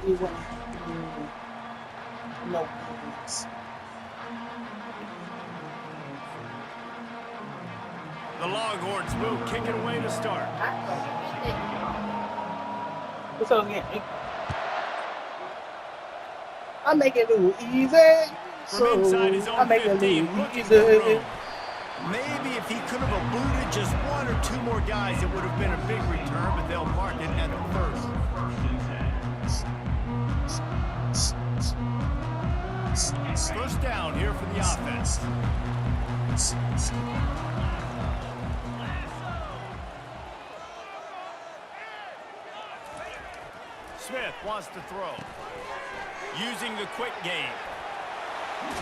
You want no. The Longhorns move, kicking away to start. What's up again? I make it a little easy. From inside his I own make it a 15, little looking for easy. room. Maybe if he could have eluded just one or two more guys, it would have been a big return, but they'll mark it at the first. First down here for the offense. Smith wants to throw. Using the quick game.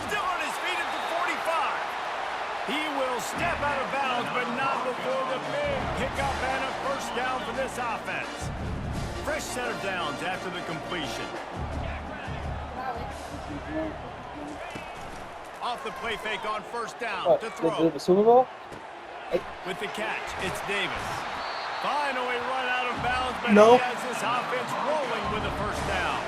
Still on his feet at the 45. He will step out of bounds, but not before the big pickup and a first down for this offense. Fresh set of downs after the completion. Off the play fake on first down to throw. The Super Bowl? With the catch, it's Davis. Finally run out of bounds, but No. he has this offense rolling with a first down.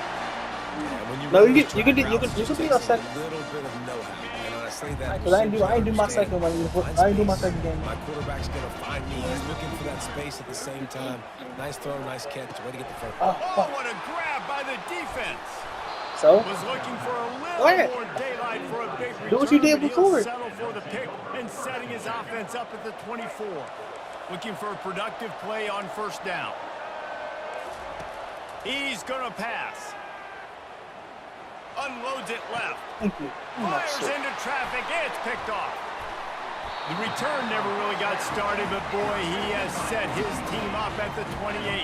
No, you could be a second. A little bit of know-how. And when I say that, Because I didn't do my second one. I didn't do my second game. My quarterback's going to find me. He's looking for that space at the same time. Nice throw, nice catch. Way to get the first. Oh, what a grab by the defense. So? Was looking for a Go little ahead. more daylight for a big return. Do what you did but before. He'll settle for the pick and setting his offense up at the 24. Looking for a productive play on first down. He's going to pass. Unloads it left. Thank you. Fires into traffic. It's picked off. The return never really got started, but boy, he has set his team up at the 28.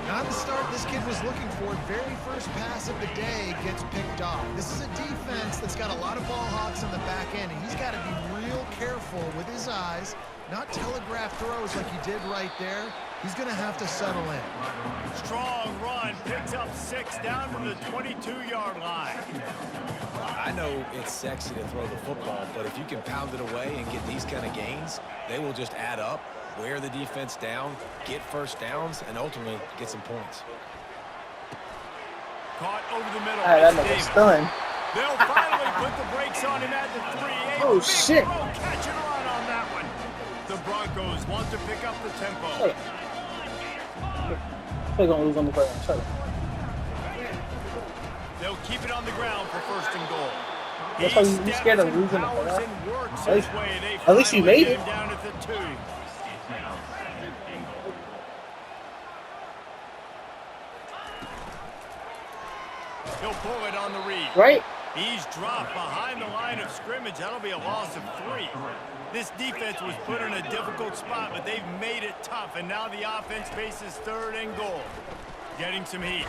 Not the start this kid was looking for. Very first pass of the day gets picked off. This is a defense that's got a lot of ball hawks in the back end, and he's got to be real careful with his eyes, not telegraph throws like he did right there. He's going to have to settle in. Strong run, picks up 6 down to the 22-yard line. I know it's sexy to throw the football, but if you can pound it away and get these kind of gains, they will just add up, wear the defense down, get first downs, and ultimately get some points. Caught over the middle. That It's nigga's Davis. stunned. They'll finally put the brakes on him at the 3. Oh, Big shit. throw, catch and run on that one. The Broncos want to pick up the tempo. Shut up. They're going to lose on the first. Shut up. They'll keep it on the ground for first and goal. That's He why you steps scared of and losing the powers ball. and works At his least- way. They at least you finally made get it. him down at the 2. He'll pull it on the read. Right? He's dropped behind the line of scrimmage. That'll be a loss of 3. This defense was put in a difficult spot, but they've made it tough, and now the offense faces third and goal. Getting some heat.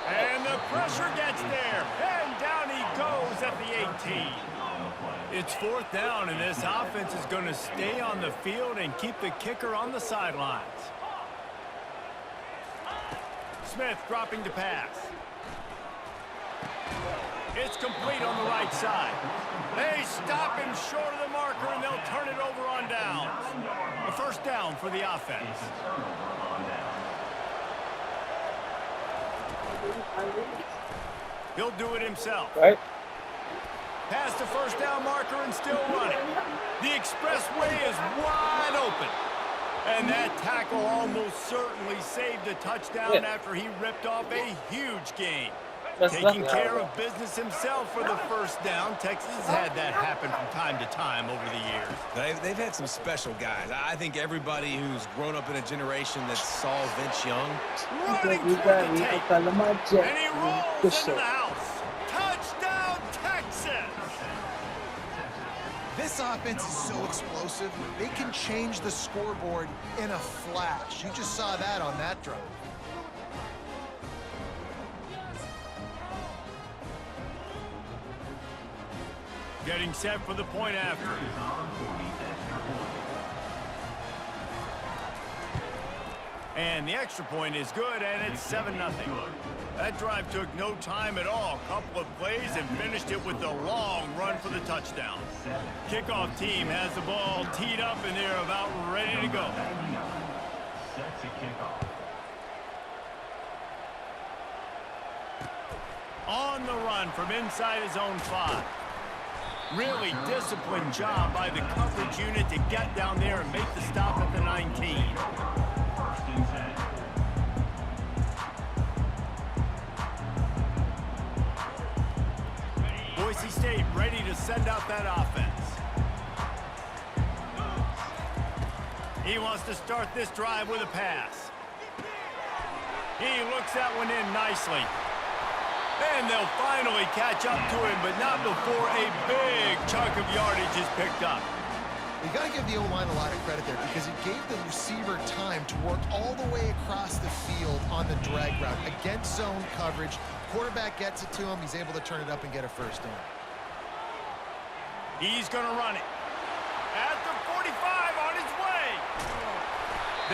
And the pressure gets there, and down he goes at the 18. It's fourth down, and this offense is going to stay on the field and keep the kicker on the sidelines. Smith dropping to pass. It's complete on the right side. They stop him short of the marker, and they'll turn it over on downs. A first down for the offense. He'll do it himself. Right? Past the first down marker and still running. The expressway is wide open. And that tackle almost certainly saved a touchdown after he ripped off a huge gain. Taking care of business himself for the first down. Texas has had that happen from time to time over the years. They've had some special guys. I think everybody who's grown up in a generation that saw Vince Young. Running You toward got the me. tape. I'm calling my jet. And he rolls Good into shit. the house. Touchdown, Texas! This offense is so explosive, they can change the scoreboard in a flash. You just saw that on that drive. Getting set for the point after. And the extra point is good, and it's 7-0. That drive took no time at all. Couple of plays and finished it with a long run for the touchdown. Kickoff team has the ball teed up, and they're about ready to go. On the run from inside his own 5. Really disciplined job by the coverage unit to get down there and make the stop at the 19. Boise State ready to send out that offense. He wants to start this drive with a pass. He looks that one in nicely. And they'll finally catch up to him, but not before a big chunk of yardage is picked up. You got to give the O-line a lot of credit there because it gave the receiver time to work all the way across the field on the drag route against zone coverage. Quarterback gets it to him. He's able to turn it up and get a first down. He's going to run it. At the 45 on his way.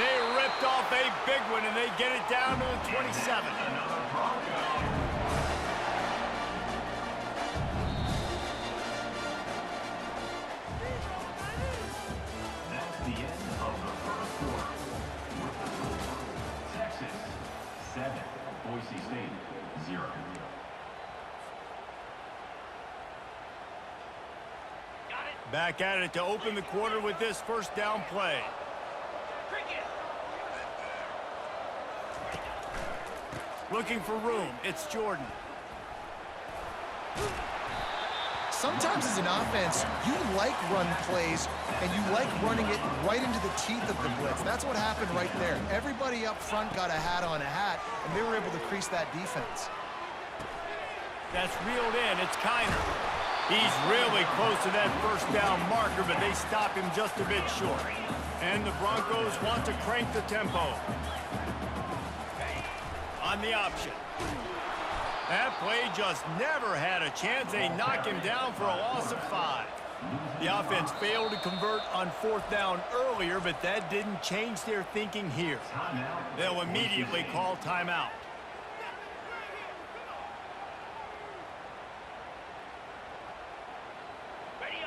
They ripped off a big one, and they get it down to the 27. Boise State, 0. Back at it to open the quarter with this first down play. Looking for room. It's Jordan. Sometimes as an offense, you like run plays, and you like running it right into the teeth of the blitz. That's what happened right there. Everybody up front got a hat on a hat, and they were able to crease that defense. That's reeled in. It's Kiner. He's really close to that first down marker, but they stop him just a bit short. And the Broncos want to crank the tempo. On the option. That play just never had a chance. They knock him down for a loss of 5. The offense failed to convert on 4th down earlier, but that didn't change their thinking here. They'll immediately call timeout.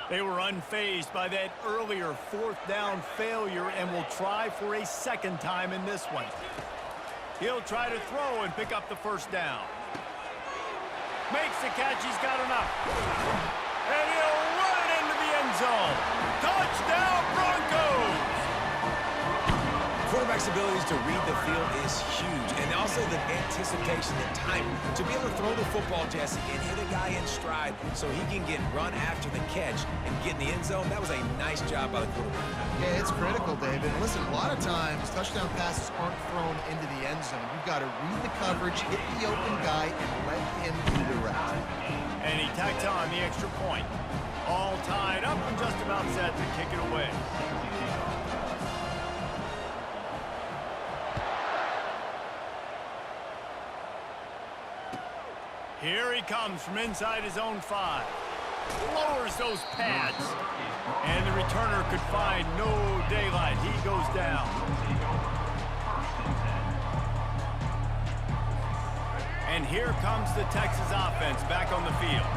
They were unfazed by that earlier 4th down failure and will try for a second time in this one. He'll try to throw and pick up the first down. Makes the catch. He's got enough. And he'll run it into the end zone. Touchdown, Broncos! Quarterback's abilities to read the field is huge, and also the anticipation, the timing. To be able to throw the football, Jesse, and hit a guy in stride so he can get run after the catch and get in the end zone, that was a nice job by the quarterback. Yeah, it's critical, David. Listen, a lot of times, touchdown passes aren't thrown into the end zone. You've got to read the coverage, hit the open guy, and let him do the rest. And he tacks on the extra point. All tied up and just about set to kick it away. Here he comes from inside his own 5. Lowers those pads. And the returner could find no daylight. He goes down. And here comes the Texas offense back on the field.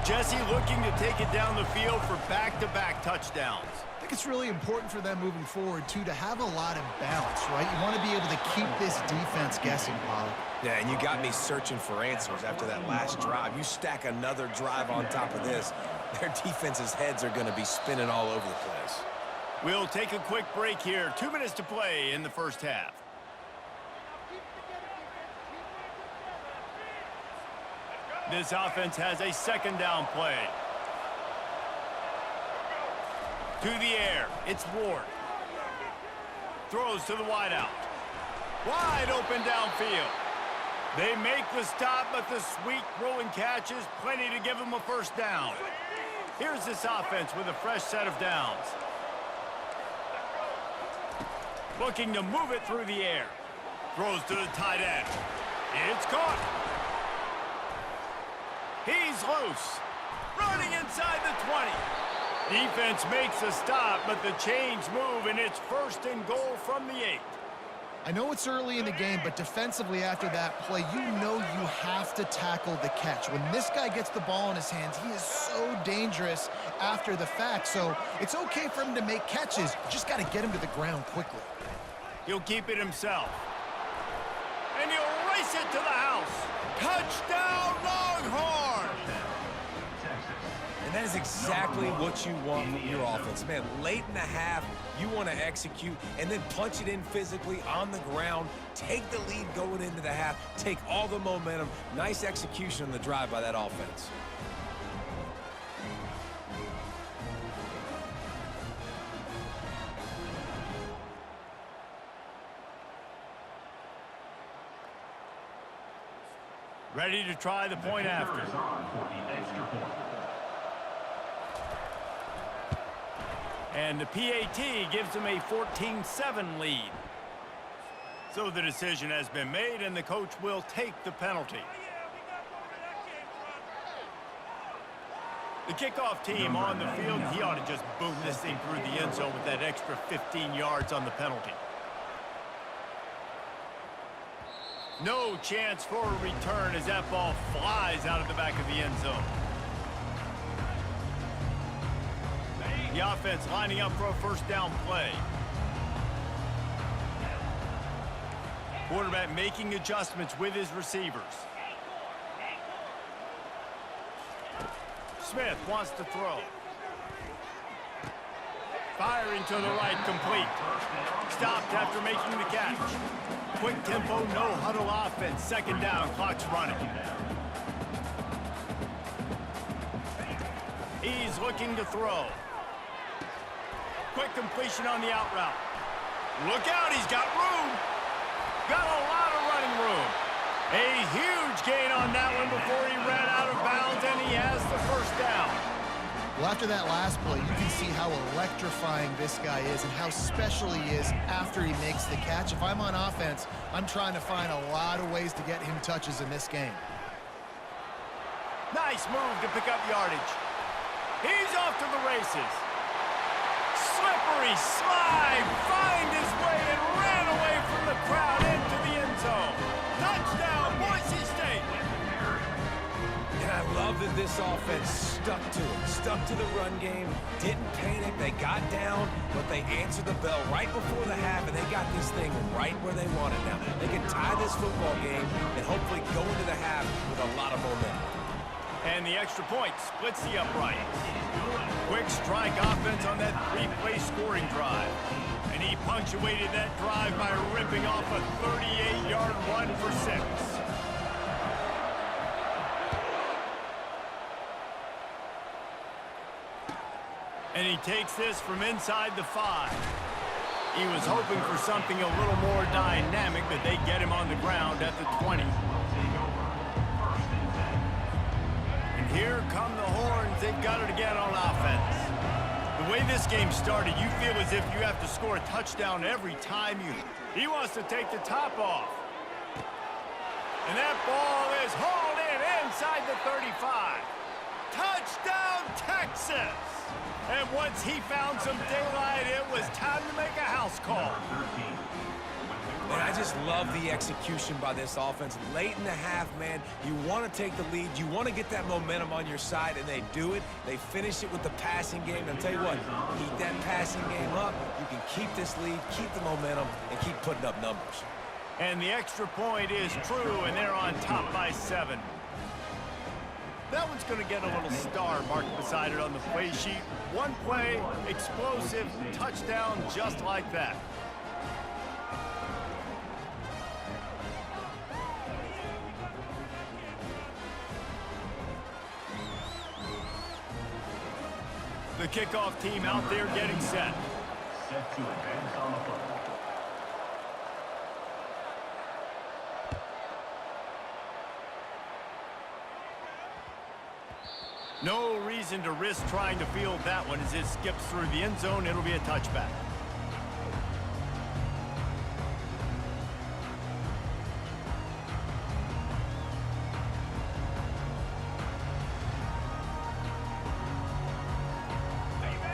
Jesse looking to take it down the field for back-to-back touchdowns. I think it's really important for them moving forward, too, to have a lot of balance, right? You want to be able to keep this defense guessing, Pollock. Yeah, and you got me searching for answers after that last drive. You stack another drive on top of this, their defense's heads are going to be spinning all over the place. We'll take a quick break here. 2 minutes to play in the first half. This offense has a second down play. To the air, it's Ward. Throws to the wideout. Wide open downfield. They make the stop, but the sweet throwing catch is plenty to give them a first down. Here's this offense with a fresh set of downs. Looking to move it through the air. Throws to the tight end. It's caught. He's loose. Running inside the 20. Defense makes a stop, but the chains move, and it's 1st and goal from the 8. I know it's early in the game, but defensively after that play, you know you have to tackle the catch. When this guy gets the ball in his hands, he is so dangerous after the fact. So it's okay for him to make catches. You just got to get him to the ground quickly. He'll keep it himself. And he'll race it to the house. Touchdown, Long That is exactly what you want from your offense. Man, late in the half, you want to execute and then punch it in physically on the ground, take the lead going into the half, take all the momentum. Nice execution on the drive by that offense. Ready to try the point after. Is on for the extra point. And the PAT gives them a 14-7 lead. So the decision has been made, and the coach will take the penalty. The kickoff team on the field, he ought to just boom this thing through the end zone with that extra 15 yards on the penalty. No chance for a return as that ball flies out of the back of the end zone. The offense lining up for a first down play. Quarterback making adjustments with his receivers. Smith wants to throw. Firing to the right, complete. Stopped after making the catch. Quick tempo, no huddle offense. Second down, clock's running. He's looking to throw. Quick completion on the out route. Look out, he's got room. Got a lot of running room. A huge gain on that one before he ran out of bounds, and he has the first down. Well, after that last play, you can see how electrifying this guy is and how special he is after he makes the catch. If I'm on offense, I'm trying to find a lot of ways to get him touches in this game. Nice move to pick up yardage. He's off to the races. Slippery slide, find his way and ran away from the crowd into the end zone. Touchdown, Boise State. And I love that this offense stuck to it, stuck to the run game, didn't panic, they got down, but they answered the bell right before the half, and they got this thing right where they want it now. They can tie this football game and hopefully go into the half with a lot of momentum. And the extra point splits the uprights. Quick strike offense on that three-play scoring drive. And he punctuated that drive by ripping off a 38-yard run for 6. And he takes this from inside the 5. He was hoping for something a little more dynamic, but they get him on the ground at the 20. And here come the horns. They've got it again on offense. The way this game started, you feel as if you have to score a touchdown every time you... He wants to take the top off. And that ball is hauled in inside the 35. Touchdown, Texas! And once he found some daylight, it was time to make a house call. And I just love the execution by this offense. Late in the half, man, you want to take the lead. You want to get that momentum on your side, and they do it. They finish it with the passing game. And I'll tell you what, keep that passing game up. You can keep this lead, keep the momentum, and keep putting up numbers. And the extra point is true, and they're on top by 7. That one's going to get a little star marked beside it on the play sheet. One play, explosive, touchdown just like that. The kickoff team out there getting set. Set to advance on the football. No reason to risk trying to field that one as it skips through the end zone. It'll be a touchback.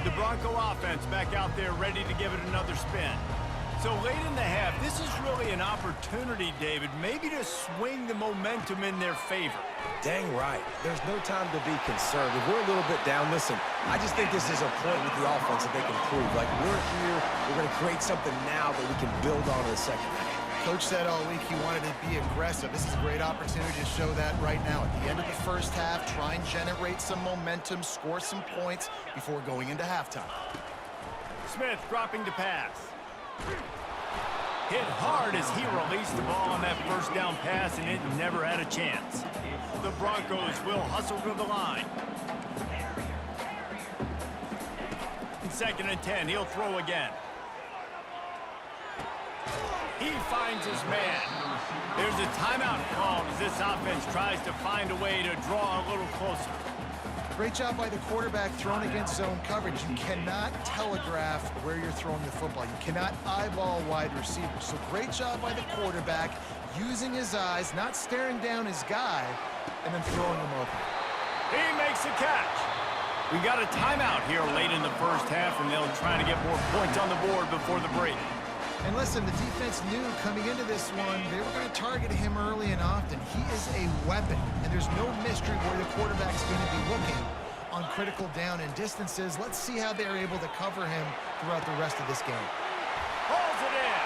The Bronco offense back out there ready to give it another spin. So late in the half, this is really an opportunity, David, maybe to swing the momentum in their favor. Dang right. There's no time to be concerned. If we're a little bit down, listen, I just think this is a point with the offense that they can prove. Like, we're here, we're going to create something now that we can build on in the second half. Coach said all week he wanted to be aggressive. This is a great opportunity to show that right now. At the end of the first half, try and generate some momentum, score some points before going into halftime. Smith dropping to pass. Hit hard as he released the ball on that first down pass, and it never had a chance. The Broncos will hustle to the line. In 2nd and 10, he'll throw again. He finds his man. There's a timeout called as this offense tries to find a way to draw a little closer. Great job by the quarterback throwing against zone coverage. You cannot telegraph where you're throwing the football. You cannot eyeball wide receivers. So great job by the quarterback using his eyes, not staring down his guy, and then throwing him open. He makes a catch. We got a timeout here late in the first half, and they'll try to get more points on the board before the break. And listen, the defense knew coming into this one, they were going to target him early and often. He is a weapon, and there's no mystery where the quarterback's going to be looking on critical down and distances. Let's see how they're able to cover him throughout the rest of this game. Pulls it in,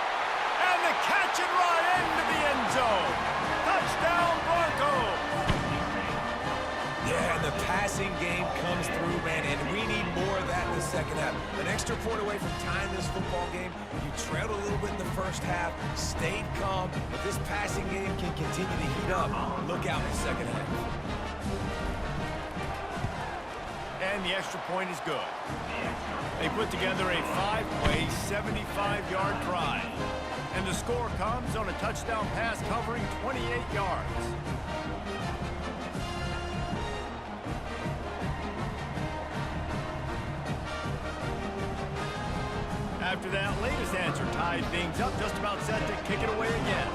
and the catch and run into the end zone. Touchdown, Broncos! Yeah, and the passing game comes through, man, and we need more of that in the second half. An extra point away from tying this football game. You trailed a little bit in the first half, stayed calm, but this passing game can continue to heat up. Look out in the second half. And the extra point is good. They put together a 5-play, 75-yard drive. And the score comes on a touchdown pass covering 28 yards. After that latest answer tied things up, just about set to kick it away again.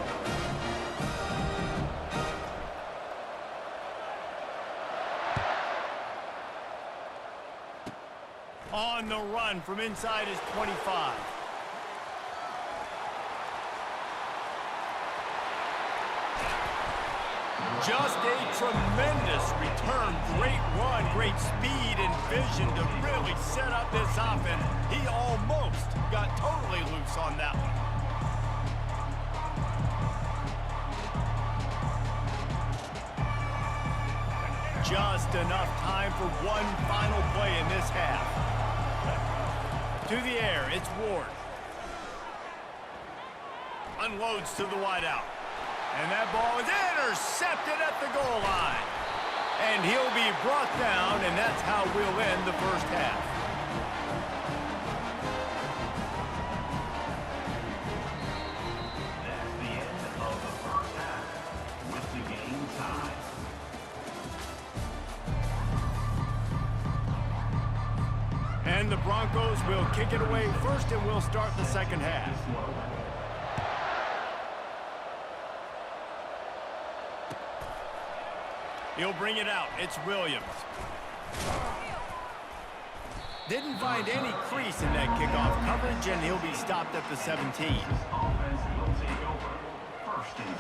On the run from inside his 25. Just a tremendous return. Great run, great speed and vision to really set up this offense. He almost got totally loose on that one. Just enough time for one final play in this half. To the air, it's Ward. Unloads to the wideout. And that ball is intercepted at the goal line. And he'll be brought down, and that's how we'll end the first half. That's the end of the first half with the game tied. And the Broncos will kick it away first, and we'll start the second half. He'll bring it out. It's Williams. Didn't find any crease in that kickoff coverage, and he'll be stopped at the 17. Offense will take over. 1st and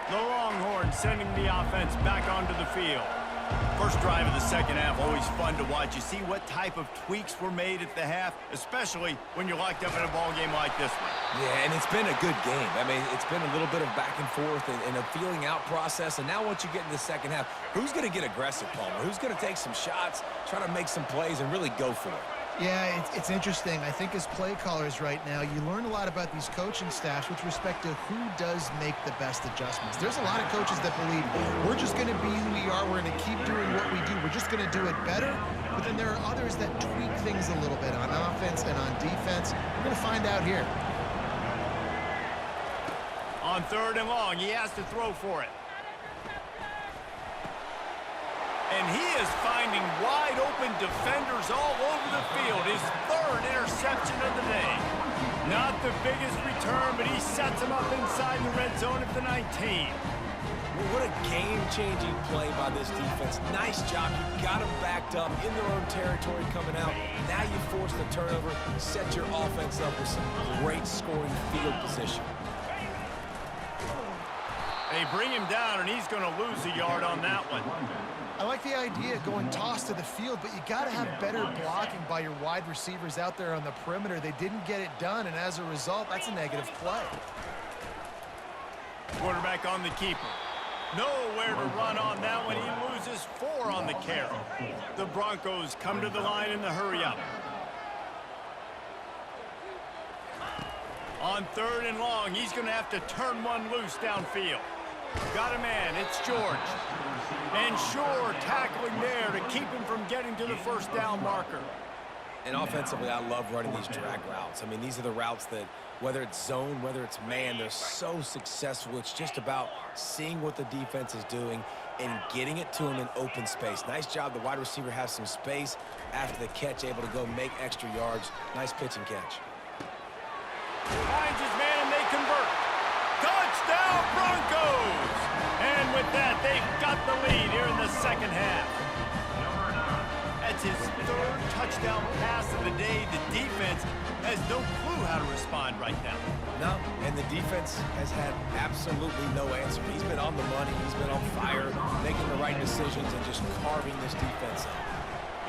10. The Longhorns sending the offense back onto the field. First drive of the second half, always fun to watch. You see what type of tweaks were made at the half, especially when you're locked up in a ball game like this one. Yeah, and it's been a good game. I mean, it's been a little bit of back and forth and a feeling out process. And now once you get in the second half, who's going to get aggressive, Palmer? Who's going to take some shots, try to make some plays, and really go for it? Yeah, it's interesting. I think as play callers right now, you learn a lot about these coaching staffs with respect to who does make the best adjustments. There's a lot of coaches that believe we're just going to be who we are. We're going to keep doing what we do. We're just going to do it better. But then there are others that tweak things a little bit on offense and on defense. We're going to find out here. On 3rd and long, he has to throw for it. And he is finding wide-open defenders all over the field. His 3rd interception of the day. Not the biggest return, but he sets him up inside the red zone at the 19. Well, what a game-changing play by this defense. Nice job. You got them backed up in their own territory coming out. Now you force the turnover, set your offense up with some great scoring field position. They bring him down, and he's going to lose a yard on that one. I like the idea of going toss to the field, but you got to have better blocking by your wide receivers out there on the perimeter. They didn't get it done, and as a result, that's a negative play. Quarterback on the keeper. Nowhere to run on that one. He loses 4 on the carry. The Broncos come to the line in the hurry-up. On 3rd and long, he's going to have to turn one loose downfield. Got a man. It's George. And Shore tackling there to keep him from getting to the first down marker. And offensively, I love running these drag routes. I mean, these are the routes that, whether it's zone, whether it's man, they're so successful. It's just about seeing what the defense is doing and getting it to him in open space. Nice job. The wide receiver has some space after the catch, able to go make extra yards. Nice pitch and catch. Finds his man, and they convert. Touchdown, Broncos! And with that, they've got the lead here in the second half. That's his 3rd touchdown pass of the day. The defense has no clue how to respond right now. No, and the defense has had absolutely no answer. He's been on the money. He's been on fire, making the right decisions and just carving this defense up.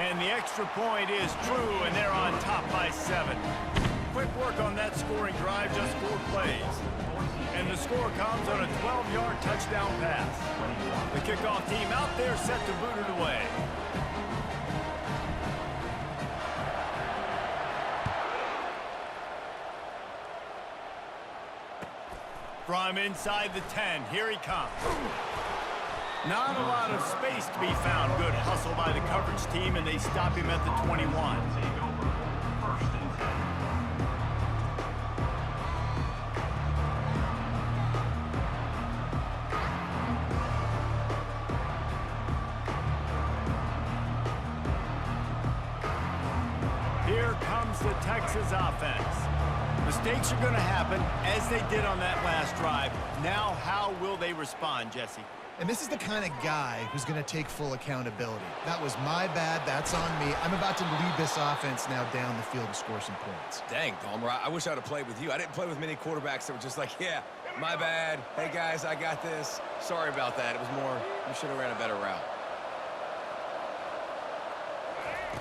And the extra point is true, and they're on top by 7. Quick work on that scoring drive, just 4 plays. And the score comes on a 12-yard touchdown pass. The kickoff team out there set to boot it away. From inside the 10, here he comes. Not a lot of space to be found. Good hustle by the coverage team, and they stop him at the 21. Here comes the Texas offense. Mistakes are going to happen, as they did on that last drive. Now, how will they respond, Jesse? And this is the kind of guy who's going to take full accountability. That was my bad. That's on me. I'm about to lead this offense now down the field and score some points. Dang, Palmer, I wish I would have played with you. I didn't play with many quarterbacks that were just like, yeah, my bad. Hey, guys, I got this. Sorry about that. It was more, you should have ran a better route.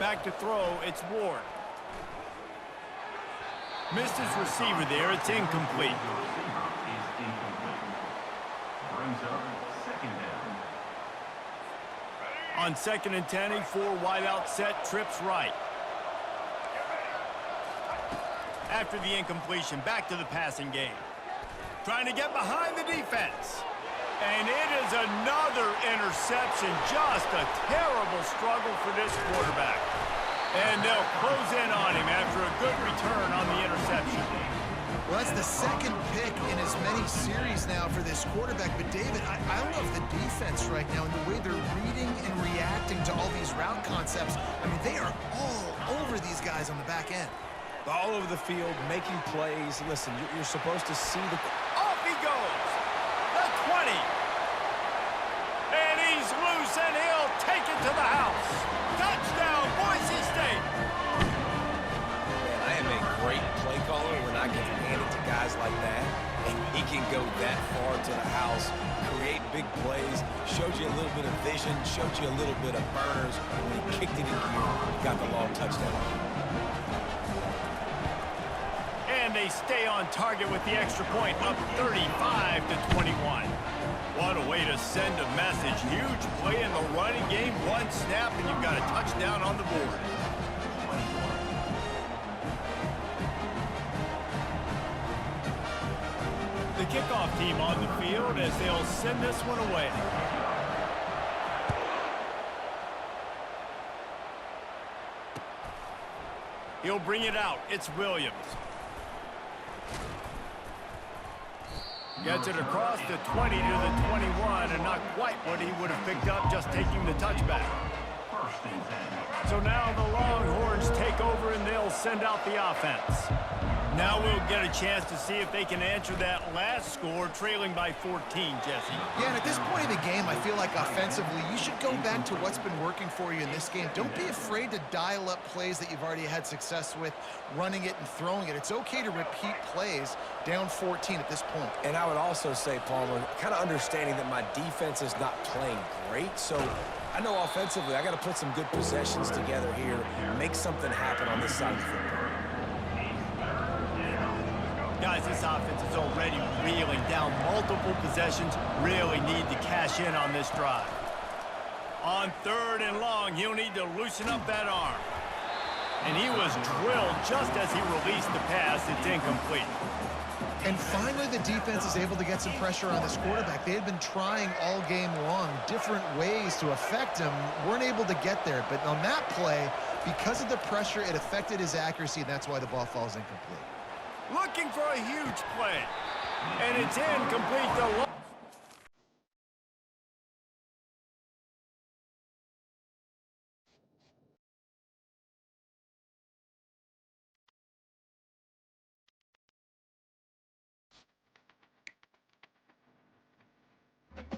Back to throw, it's Ward. Missed his receiver there. It's incomplete. Brings up 2nd down. On 2nd and 10, a 4 wide out set, trips right. After the incompletion, back to the passing game. Trying to get behind the defense. And it is another interception. Just a terrible struggle for this quarterback. And they'll close in on him after a good return on the interception. Well, that's the 2nd pick in as many series now for this quarterback. But, David, I love the defense right now and the way they're reading and reacting to all these route concepts. I mean, they are all over these guys on the back end. All over the field, making plays. Listen, you're supposed to see the... Off he goes. The 20. And he's loose, and he'll take it to the house. Touchdown, Boise State. Man, I am a great play caller when I get handed to guys like that. And he can go that far to the house, create big plays, showed you a little bit of vision, showed you a little bit of burners. When he kicked it in gear, he got the long touchdown. And they stay on target with the extra point, up 35-21. What a way to send a message. Huge play in the running game. 1 snap, and you've got a touchdown on the board. The kickoff team on the field as they'll send this one away. He'll bring it out. It's Williams. Gets it across the 20 to the 21, and not quite what he would have picked up just taking the touchback. So now the Longhorns take over, and they'll send out the offense. Now we'll get a chance to see if they can answer that last score, trailing by 14, Jesse. Yeah, and at this point in the game, I feel like offensively, you should go back to what's been working for you in this game. Don't be afraid to dial up plays that you've already had success with, running it and throwing it. It's okay to repeat plays down 14 at this point. And I would also say, Palmer, kind of understanding that my defense is not playing great, so I know offensively, I got to put some good possessions together here, make something happen on this side of the football. Guys, this offense is already reeling down multiple possessions. Really need to cash in on this drive. On 3rd and long, he'll need to loosen up that arm. And he was drilled just as he released the pass. It's incomplete. And finally, the defense is able to get some pressure on this quarterback. They had been trying all game long different ways to affect him. Weren't able to get there. But on that play, because of the pressure, it affected his accuracy, and that's why the ball falls incomplete. Looking for a huge play. And it's incomplete.